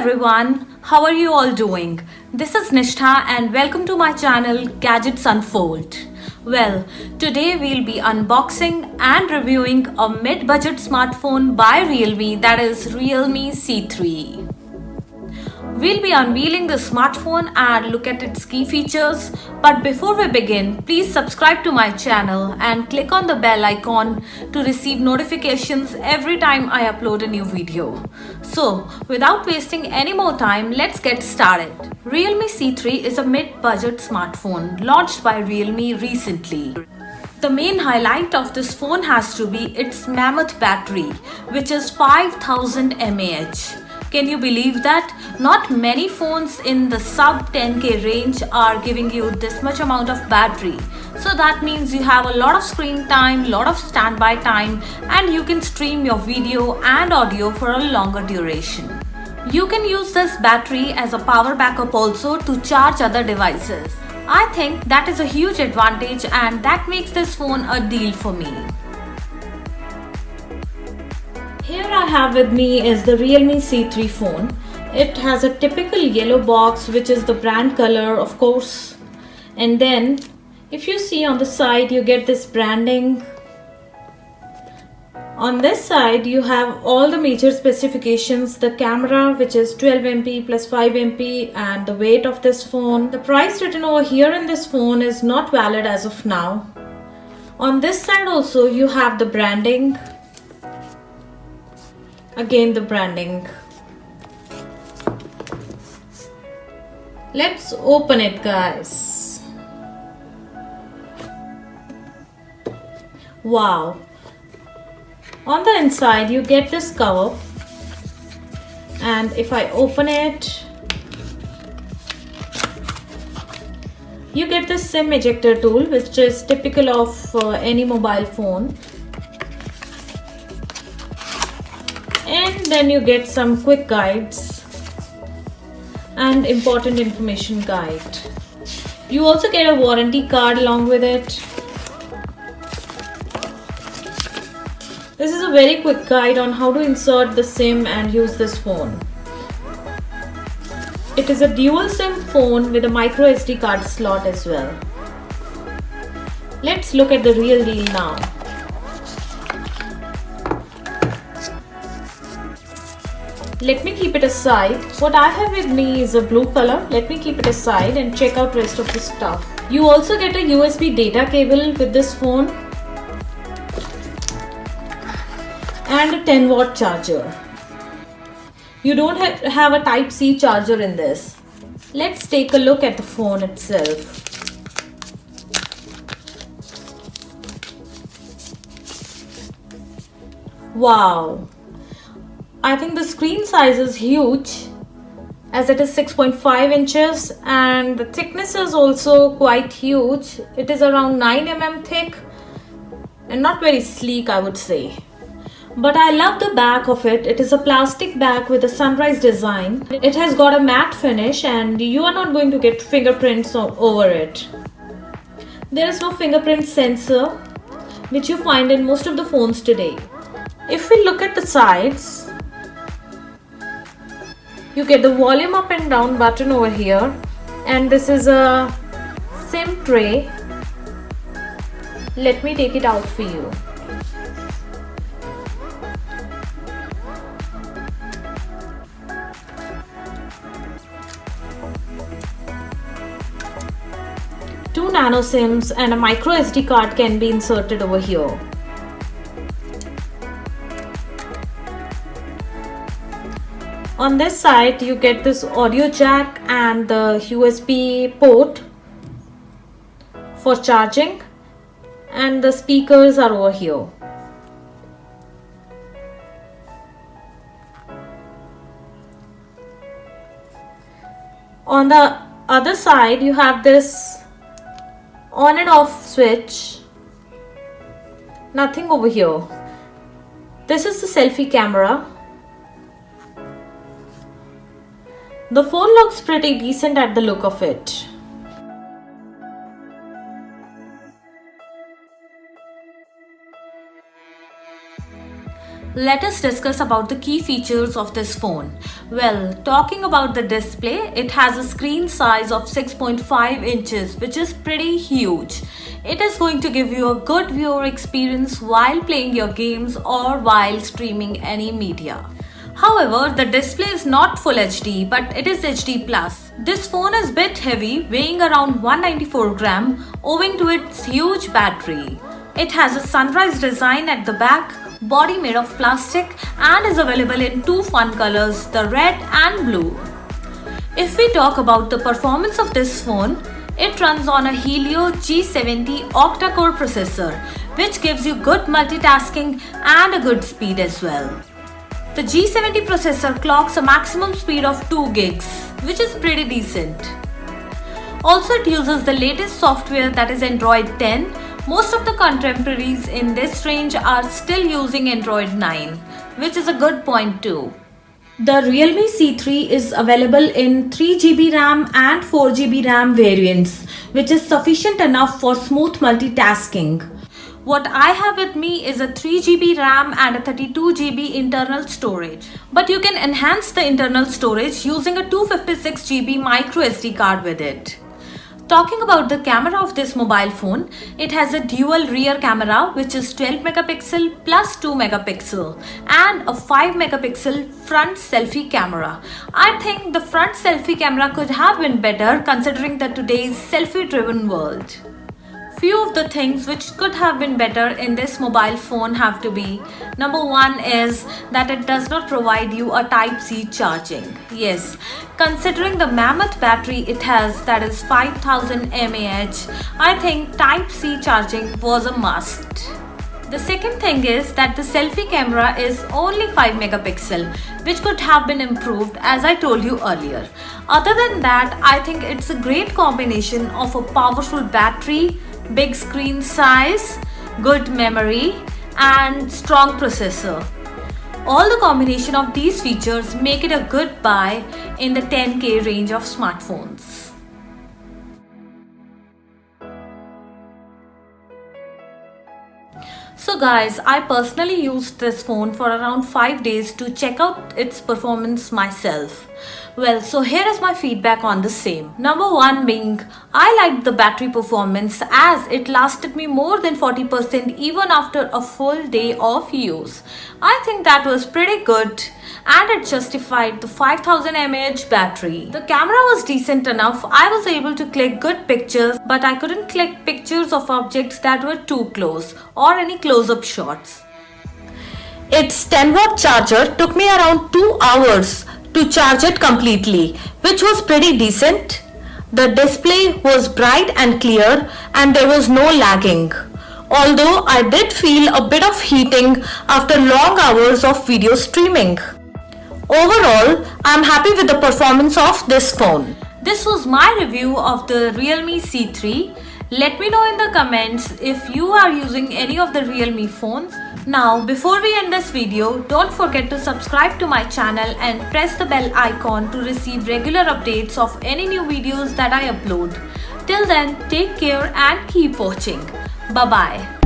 everyone, how are you all doing? This is Nishtha and welcome to my channel Gadgets Unfold. Well, today we'll be unboxing and reviewing a mid-budget smartphone by Realme, that is Realme C3. We'll be unveiling the smartphone and look at its key features. But before we begin, please subscribe to my channel and click on the bell icon to receive notifications every time I upload a new video. So, without wasting any more time, let's get started. Realme C3 is a mid-budget smartphone launched by Realme recently. The main highlight of this phone has to be its mammoth battery, which is 5000 mAh. Can you believe that? Not many phones in the sub 10k range are giving you this much amount of battery. So that means you have a lot of screen time, lot of standby time, and you can stream your video and audio for a longer duration. You can use this battery as a power backup also to charge other devices. I think that is a huge advantage and that makes this phone a deal for me. Here I have with me is the Realme C3 phone. It has a typical yellow box, which is the brand color, of course. And then if you see on the side, you get this branding. On this side, you have all the major specifications, the camera, which is 12 MP plus 5 MP, and the weight of this phone. The price written over here in this phone is not valid as of now. On this side also, you have the branding. Again the branding. Let's open it, guys. Wow. On the inside you get this cover, and if I open it, you get this SIM ejector tool, which is typical of any mobile phone. And then you get some quick guides and important information guide. You also get a warranty card along with it. This is a very quick guide on how to insert the SIM and use this phone. It is a dual SIM phone with a micro SD card slot as well. Let's look at the real deal now. Let me keep it aside. What I have with me is a blue color. Let me keep it aside and check out rest of the stuff. You also get a USB data cable with this phone and a 10-watt charger. You don't have a Type-C charger in this. Let's take a look at the phone itself. Wow. I think the screen size is huge, as it is 6.5 inches, and the thickness is also quite huge. It is around 9 mm thick and not very sleek, I would say. But I love the back of it. It is a plastic back with a sunrise design. It has got a matte finish and you are not going to get fingerprints over it. There is no fingerprint sensor, which you find in most of the phones today. If we look at the sides, you get the volume up and down button over here, and this is a SIM tray. Let me take it out for you. Two nano SIMs and a micro SD card can be inserted over here. On this side, you get this audio jack and the USB port for charging, and the speakers are over here. On the other side, you have this on and off switch. Nothing over here. This is the selfie camera. The phone looks pretty decent at the look of it. Let us discuss about the key features of this phone. Well, talking about the display, it has a screen size of 6.5 inches, which is pretty huge. It is going to give you a good viewer experience while playing your games or while streaming any media. However, the display is not full HD, but it is HD+. This phone is a bit heavy, weighing around 194 gram, owing to its huge battery. It has a sunrise design at the back, body made of plastic, and is available in two fun colors, the red and blue. If we talk about the performance of this phone, it runs on a Helio G70 octa-core processor, which gives you good multitasking and a good speed as well. The G70 processor clocks a maximum speed of 2 gigs, which is pretty decent. Also, it uses the latest software, that is Android 10. Most of the contemporaries in this range are still using Android 9, which is a good point too. The Realme C3 is available in 3GB RAM and 4GB RAM variants, which is sufficient enough for smooth multitasking. What I have with me is a 3GB RAM and a 32GB internal storage. But you can enhance the internal storage using a 256GB micro SD card with it. Talking about the camera of this mobile phone, it has a dual rear camera, which is 12 megapixel plus 2 megapixel and a 5 megapixel front selfie camera. I think the front selfie camera could have been better considering the today's selfie driven world. Few of the things which could have been better in this mobile phone have to be: number one is that it does not provide you a Type-C charging. Yes, considering the mammoth battery it has, that is 5000 mAh, I think Type-C charging was a must. The second thing is that the selfie camera is only 5 megapixel, which could have been improved as I told you earlier. Other than that, I think it's a great combination of a powerful battery, big screen size, good memory, and strong processor. All the combination of these features make it a good buy in the 10K range of smartphones. So guys, I personally used this phone for around 5 days to check out its performance myself. Well, so here is my feedback on the same. Number one being, I liked the battery performance as it lasted me more than 40% even after a full day of use. I think that was pretty good and it justified the 5000 mAh battery. The camera was decent enough. I was able to click good pictures, but I couldn't click pictures of objects that were too close or any close-up shots. Its 10-watt charger took me around 2 hours to charge it completely, which was pretty decent. The display was bright and clear and there was no lagging. Although I did feel a bit of heating after long hours of video streaming. Overall, I'm happy with the performance of this phone. This was my review of the Realme C3. Let me know in the comments if you are using any of the Realme phones. Now, before we end this video, don't forget to subscribe to my channel and press the bell icon to receive regular updates of any new videos that I upload. Till then, take care and keep watching. Bye-bye.